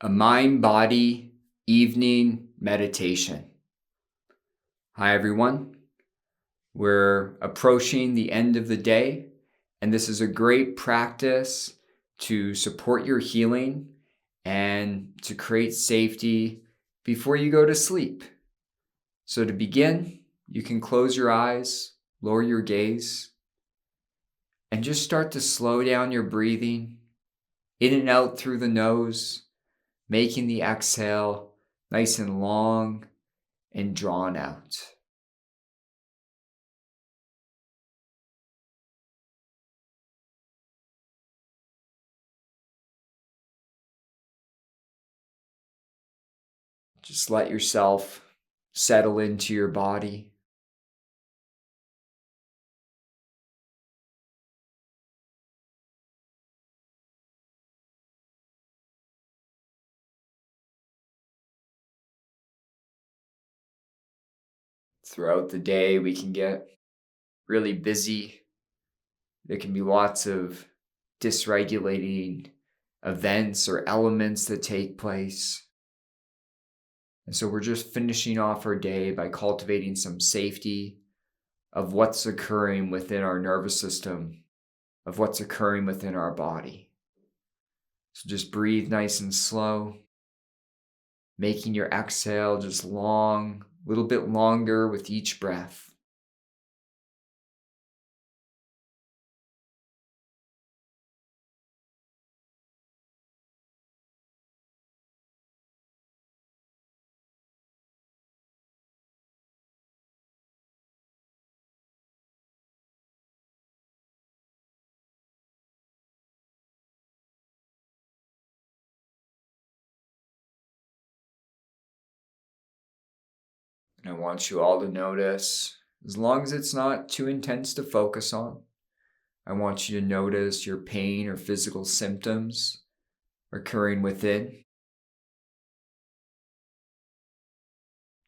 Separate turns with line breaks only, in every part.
A mind-body evening meditation. Hi, everyone. We're approaching the end of the day, and this is a great practice to support your healing and to create safety before you go to sleep. So to begin, you can close your eyes, lower your gaze, and just start to slow down your breathing in and out through the nose, making the exhale nice and long and drawn out. Just let yourself settle into your body. Throughout the day, we can get really busy. There can be lots of dysregulating events or elements that take place. And so we're just finishing off our day by cultivating some safety of what's occurring within our nervous system, of what's occurring within our body. So just breathe nice and slow, making your exhale just long, a little bit longer with each breath. And I want you all to notice, as long as it's not too intense to focus on, I want you to notice your pain or physical symptoms occurring within.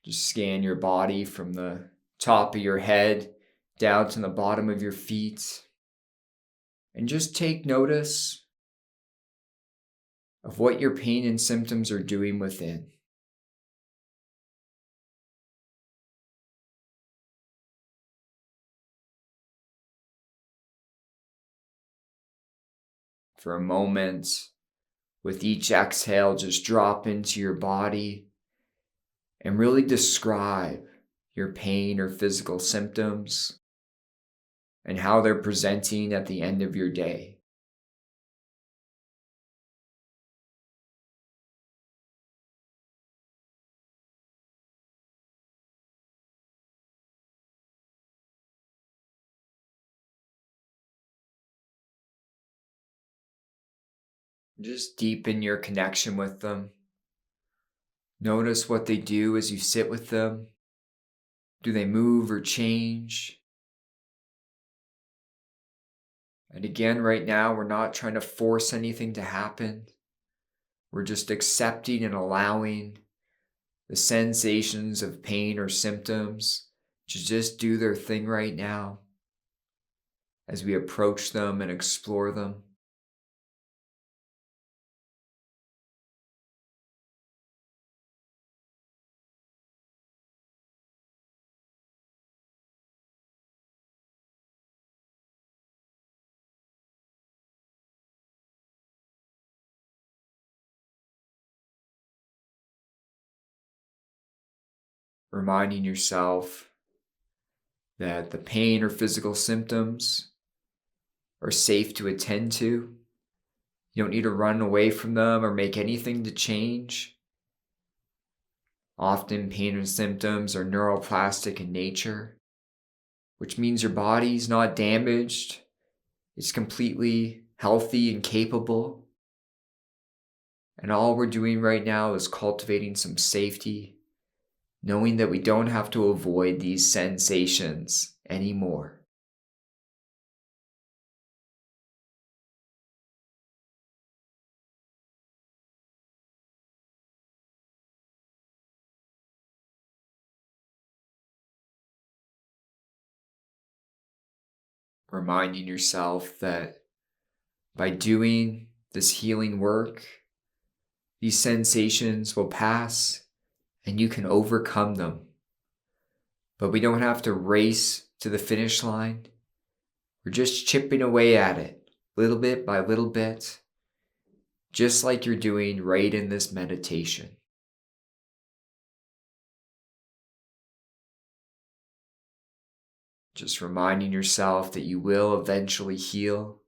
Just scan your body from the top of your head down to the bottom of your feet. And just take notice of what your pain and symptoms are doing within. For a moment, with each exhale, just drop into your body and really describe your pain or physical symptoms and how they're presenting at the end of your day. Just deepen your connection with them. Notice what they do as you sit with them. Do they move or change? And again, right now, we're not trying to force anything to happen. We're just accepting and allowing the sensations of pain or symptoms to just do their thing right now as we approach them and explore them. Reminding yourself that the pain or physical symptoms are safe to attend to. You don't need to run away from them or make anything to change. Often pain and symptoms are neuroplastic in nature, which means your body's not damaged. It's completely healthy and capable. And all we're doing right now is cultivating some safety, knowing that we don't have to avoid these sensations anymore. Reminding yourself that by doing this healing work, These sensations will pass and you can overcome them. But we don't have to race to the finish line. We're just chipping away at it, little bit by little bit, just like you're doing right in this meditation. Just reminding yourself that you will eventually heal.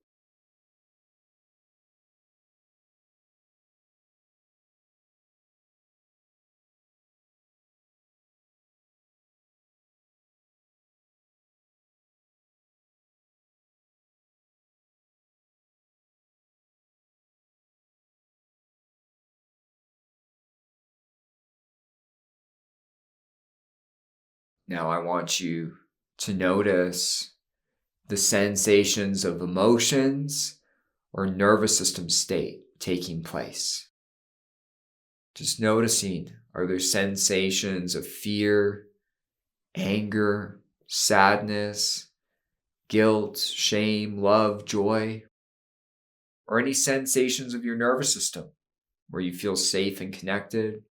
Now I want you to notice the sensations of emotions or nervous system state taking place. Just noticing, are there sensations of fear, anger, sadness, guilt, shame, love, joy, or any sensations of your nervous system where you feel safe and connected,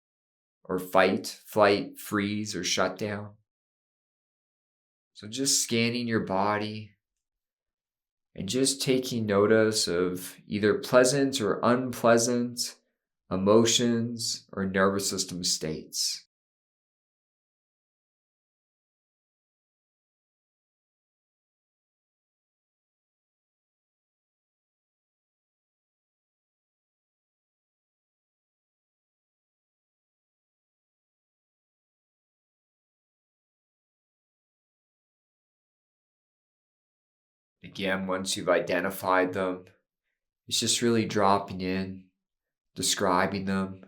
or fight, flight, freeze, or shut down? So just scanning your body and just taking notice of either pleasant or unpleasant emotions or nervous system states. Again, once you've identified them, it's just really dropping in, describing them,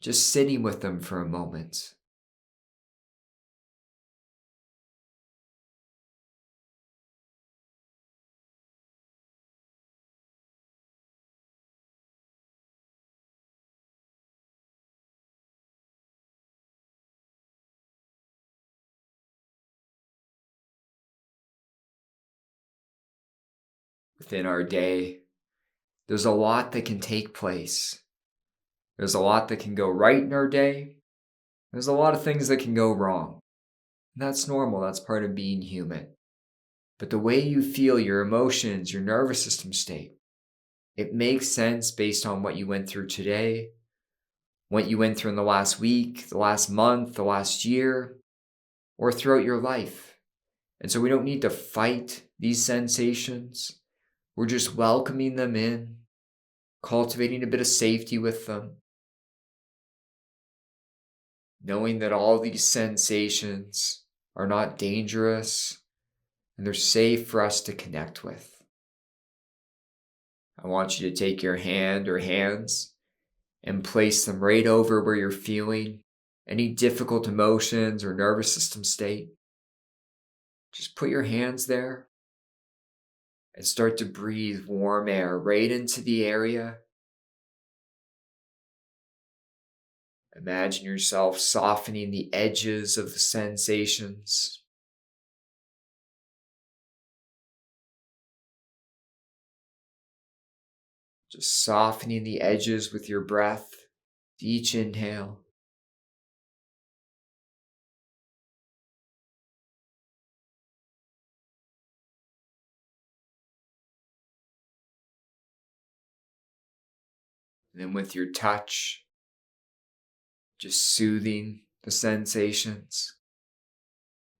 just sitting with them for a moment. Within our day, there's a lot that can take place. There's a lot that can go right in our day. There's a lot of things that can go wrong. And that's normal. That's part of being human. But the way you feel, your emotions, your nervous system state, it makes sense based on what you went through today, what you went through in the last week, the last month, the last year, or throughout your life. And so we don't need to fight these sensations. We're just welcoming them in, cultivating a bit of safety with them, knowing that all these sensations are not dangerous and they're safe for us to connect with. I want you to take your hand or hands and place them right over where you're feeling any difficult emotions or nervous system state. Just put your hands there and start to breathe warm air right into the area. Imagine yourself softening the edges of the sensations. Just softening the edges with your breath, each inhale. And then with your touch, just soothing the sensations,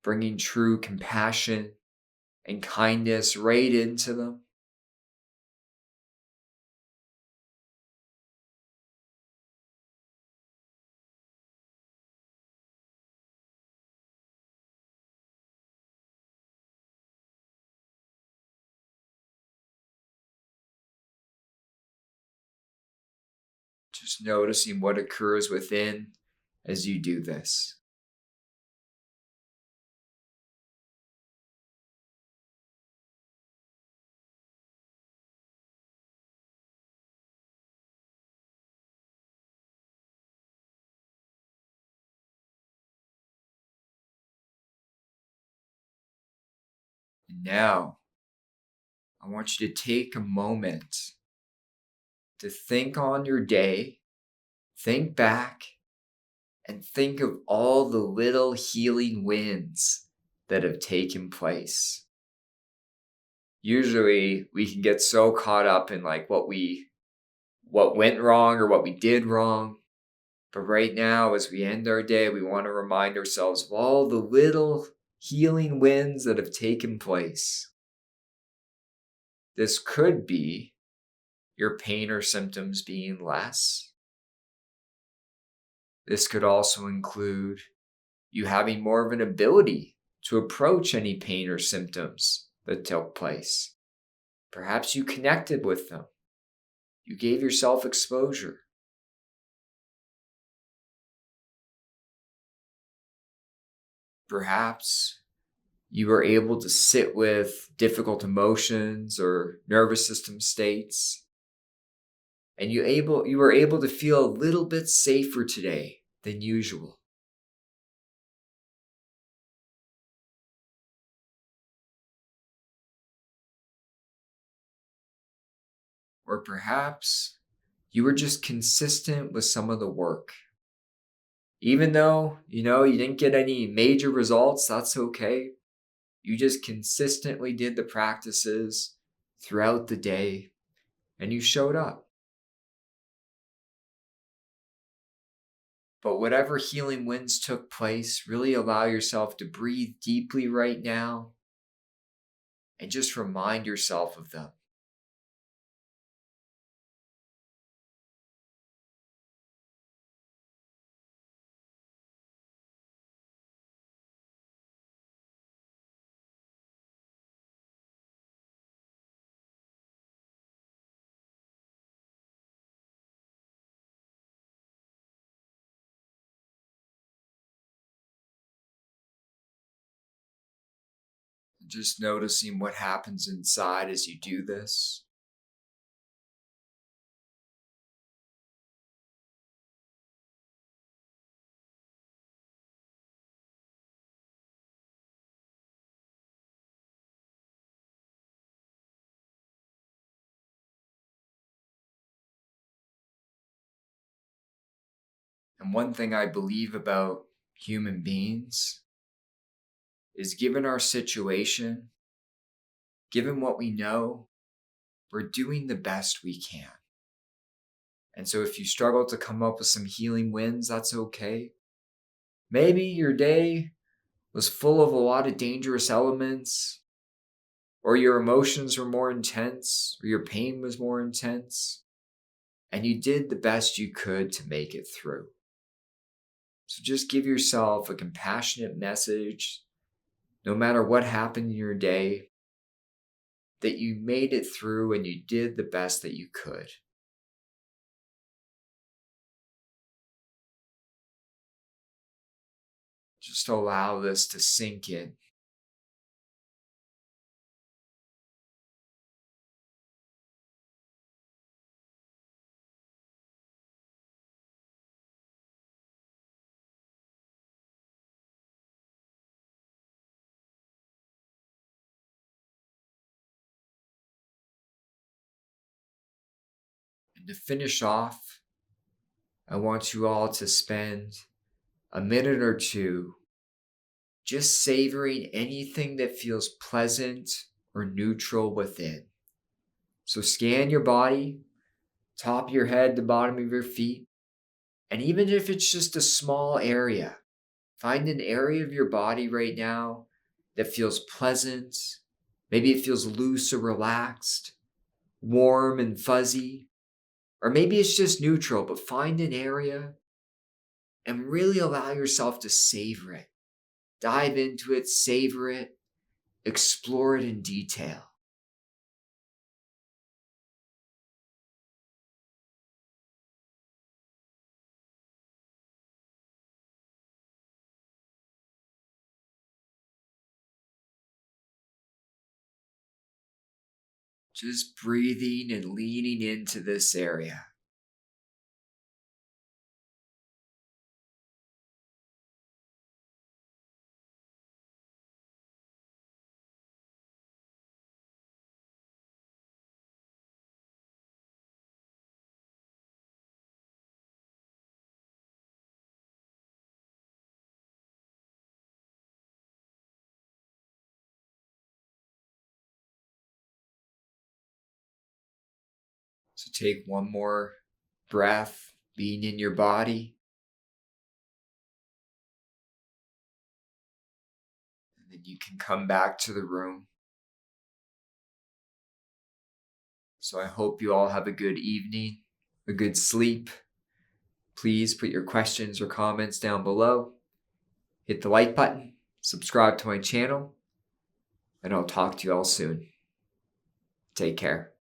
bringing true compassion and kindness right into them. Just noticing what occurs within as you do this. And now, I want you to take a moment to think on your day think back and think of all the little healing wins that have taken place. Usually we can get so caught up in like what went wrong or what we did wrong. But right now, as we end our day, we want to remind ourselves of all the little healing wins that have taken place. This could be your pain or symptoms being less. This could also include you having more of an ability to approach any pain or symptoms that took place. Perhaps you connected with them. You gave yourself exposure. Perhaps you were able to sit with difficult emotions or nervous system states, and you were able to feel a little bit safer today than usual. Or perhaps you were just consistent with some of the work. Even though, you didn't get any major results, that's okay. You just consistently did the practices throughout the day and you showed up. But whatever healing winds took place, really allow yourself to breathe deeply right now and just remind yourself of them. Just noticing what happens inside as you do this. And one thing I believe about human beings is given our situation, given what we know, we're doing the best we can. And so if you struggle to come up with some healing wins, that's okay. Maybe your day was full of a lot of dangerous elements, or your emotions were more intense, or your pain was more intense, and you did the best you could to make it through. So just give yourself a compassionate message, no matter what happened in your day, that you made it through and you did the best that you could. Just allow this to sink in. And to finish off, I want you all to spend a minute or two just savoring anything that feels pleasant or neutral within. So scan your body, top of your head, the bottom of your feet, and even if it's just a small area, find an area of your body right now that feels pleasant. Maybe it feels loose or relaxed, warm and fuzzy, or maybe it's just neutral, but find an area and really allow yourself to savor it. Dive into it, savor it, explore it in detail. Just breathing and leaning into this area. So take one more breath, being in your body. And then you can come back to the room. So I hope you all have a good evening, a good sleep. Please put your questions or comments down below. Hit the like button, subscribe to my channel, and I'll talk to you all soon. Take care.